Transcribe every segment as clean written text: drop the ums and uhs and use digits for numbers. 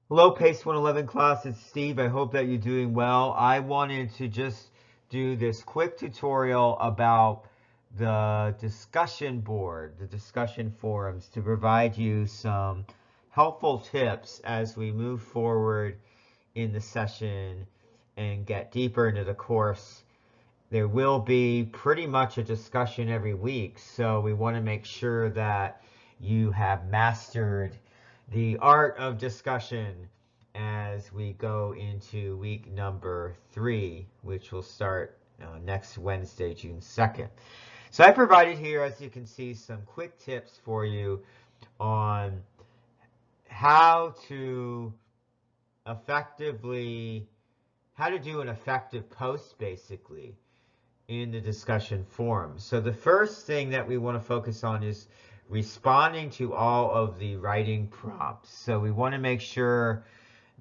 Hello, Pace 111 class. It's Steve. I hope that you're doing well. I wanted to just do this quick tutorial about the discussion board, the discussion forums, to provide you some helpful tips as we move forward in the session and get deeper into the course. There will be pretty much a discussion every week, so we want to make sure that you have mastered the art of discussion as we go into week number 3, which will start next Wednesday, June 2nd. So I provided here, as you can see, some quick tips for you on how to effectively, how to do an effective post, basically, in the discussion forum. So the first thing that we want to focus on is responding to all of the writing prompts. So we want to make sure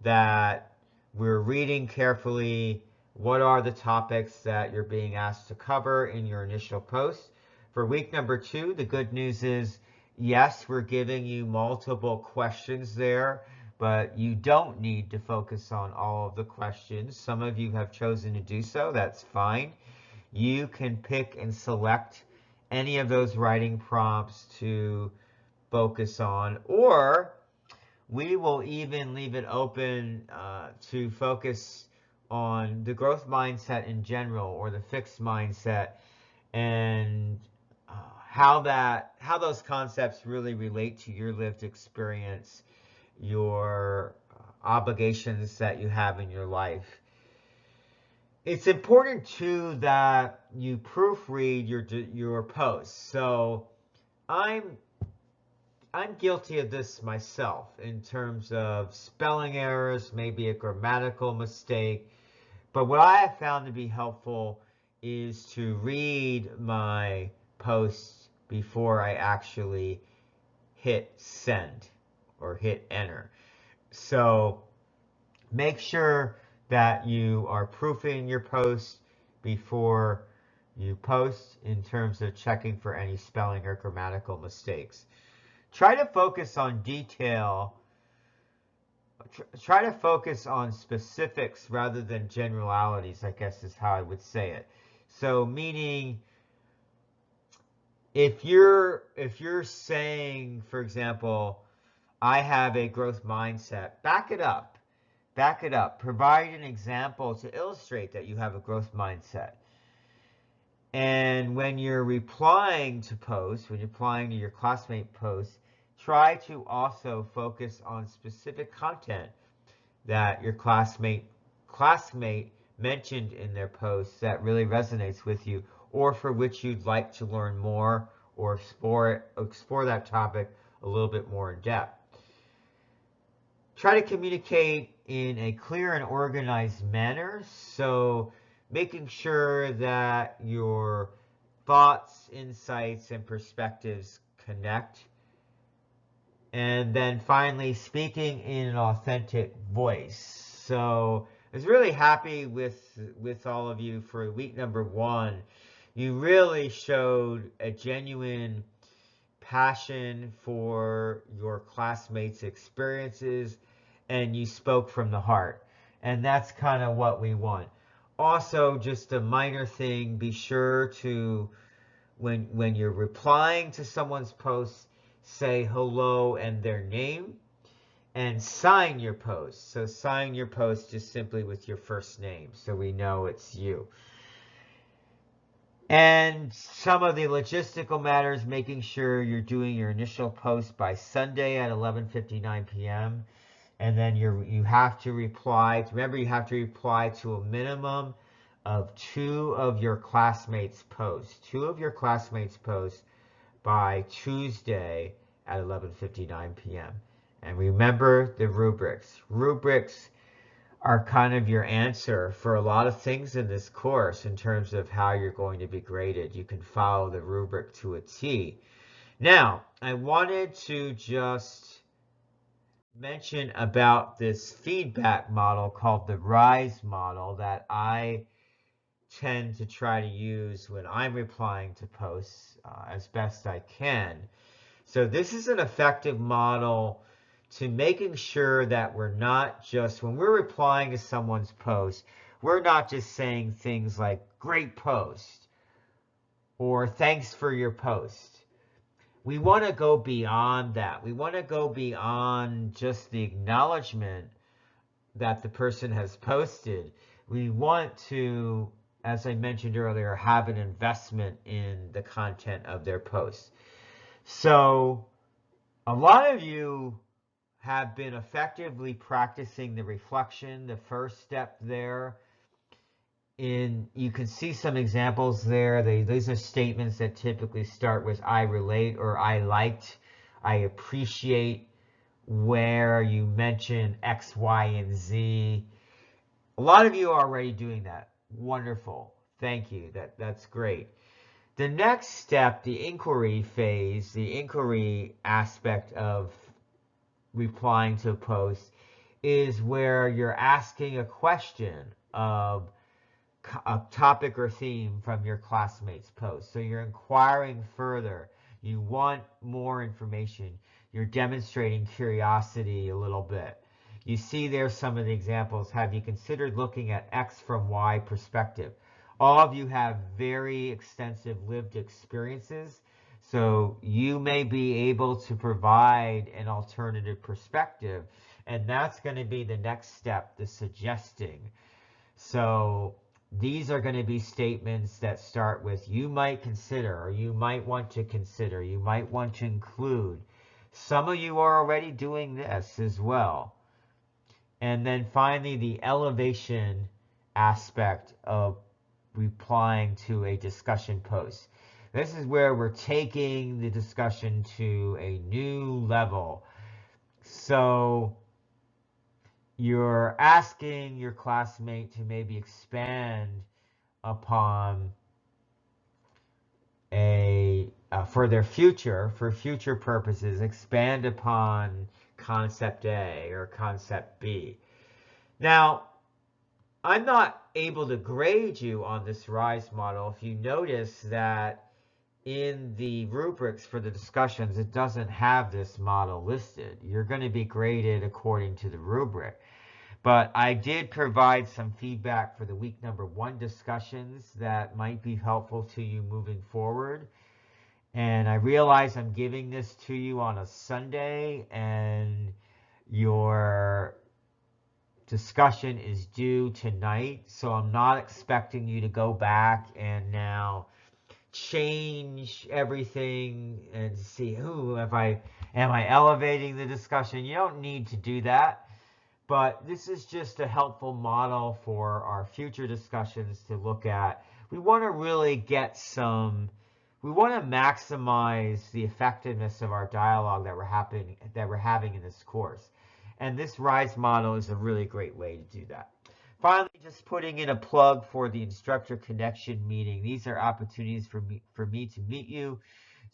that we're reading carefully what are the topics that you're being asked to cover in your initial post. For week number 2, the good news is, yes, we're giving you multiple questions there, but you don't need to focus on all of the questions. Some of you have chosen to do so. That's fine. You can pick and select any of those writing prompts to focus on, or we will even leave it open to focus on the growth mindset in general, or the fixed mindset, and how those concepts really relate to your lived experience, your obligations that you have in your life. It's important too that you proofread your posts. So I'm guilty of this myself in terms of spelling errors, maybe a grammatical mistake. But what I have found to be helpful is to read my posts before I actually hit send or hit enter. So make sure that you are proofing your post before you post in terms of checking for any spelling or grammatical mistakes. Try to focus on detail. Try to focus on specifics rather than generalities, I guess is how I would say it. So meaning, if you're saying, for example, I have a growth mindset, back it up. Back it up. Provide an example to illustrate that you have a growth mindset. And when you're replying to posts, when you're replying to your classmate posts, try to also focus on specific content that your classmate mentioned in their posts that really resonates with you, or for which you'd like to learn more or explore that topic a little bit more in depth. Try to communicate in a clear and organized manner, so making sure that your thoughts, insights, and perspectives connect. And then finally, speaking in an authentic voice. So I was really happy with all of you for week number 1. You really showed a genuine passion for your classmates' experiences, and you spoke from the heart. And that's kind of what we want. Also, just a minor thing, be sure to, when you're replying to someone's post, say hello and their name, and sign your post. So sign your post just simply with your first name, so we know it's you. And some of the logistical matters, making sure you're doing your initial post by Sunday at 11:59 p.m. And then you have to reply. Remember, you have to reply to a minimum of 2 of your classmates' posts. 2 of your classmates' posts by Tuesday at 11:59 p.m. And remember the rubrics. Rubrics are kind of your answer for a lot of things in this course in terms of how you're going to be graded. You can follow the rubric to a T. Now, I wanted to just mention about this feedback model called the RISE model that I tend to try to use when I'm replying to posts as best I can. So this is an effective model to making sure that we're not just, when we're replying to someone's post, we're not just saying things like, great post, or thanks for your post. We want to go beyond that. We want to go beyond just the acknowledgement that the person has posted. We want to, as I mentioned earlier, have an investment in the content of their posts. So a lot of you have been effectively practicing the reflection, the first step there. You can see some examples there. These are statements that typically start with I relate or I liked, I appreciate, where you mention X, Y, and Z. A lot of you are already doing that. Wonderful. Thank you. That's great. The next step, the inquiry phase, the inquiry aspect of replying to a post, is where you're asking a question of a topic or theme from your classmates' post. So you're inquiring further. You want more information. You're demonstrating curiosity a little bit. You see there some of the examples. Have you considered looking at X from Y perspective? All of you have very extensive lived experiences, so you may be able to provide an alternative perspective, and that's going to be the next step, the suggesting. So these are going to be statements that start with you might consider, or you might want to consider, you might want to include. Some of you are already doing this as well. And then finally, the elevation aspect of replying to a discussion post. This is where we're taking the discussion to a new level. So you're asking your classmate to maybe expand upon for their future, for future purposes, expand upon concept A or concept B. Now, I'm not able to grade you on this RISE model. If you notice that in the rubrics for the discussions, it doesn't have this model listed. You're going to be graded according to the rubric. But I did provide some feedback for the week number 1 discussions that might be helpful to you moving forward. And I realize I'm giving this to you on a Sunday, and your discussion is due tonight, so I'm not expecting you to go back and now change everything and see, am I elevating the discussion? You don't need to do that, but this is just a helpful model for our future discussions to look at. We want to really we want to maximize the effectiveness of our dialogue that we're having in this course. And this RISE model is a really great way to do that. Finally, just putting in a plug for the Instructor Connection meeting. These are opportunities for me to meet you,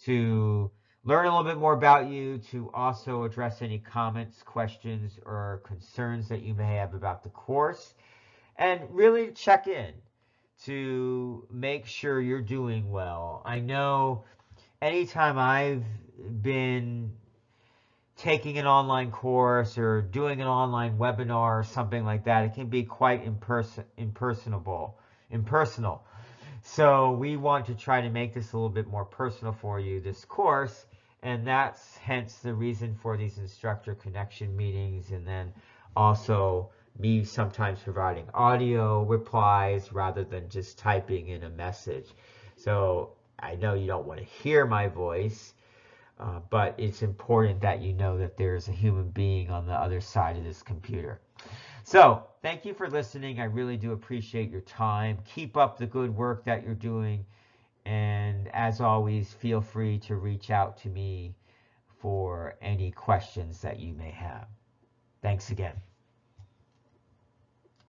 to learn a little bit more about you, to also address any comments, questions, or concerns that you may have about the course, and really check in to make sure you're doing well. I know anytime I've been taking an online course or doing an online webinar or something like that, it can be quite impersonal. So we want to try to make this a little bit more personal for you, this course, and that's hence the reason for these Instructor Connection meetings, and then also me sometimes providing audio replies rather than just typing in a message. So I know you don't want to hear my voice, but it's important that you know that there's a human being on the other side of this computer. So thank you for listening. I really do appreciate your time. Keep up the good work that you're doing. And as always, feel free to reach out to me for any questions that you may have. Thanks again.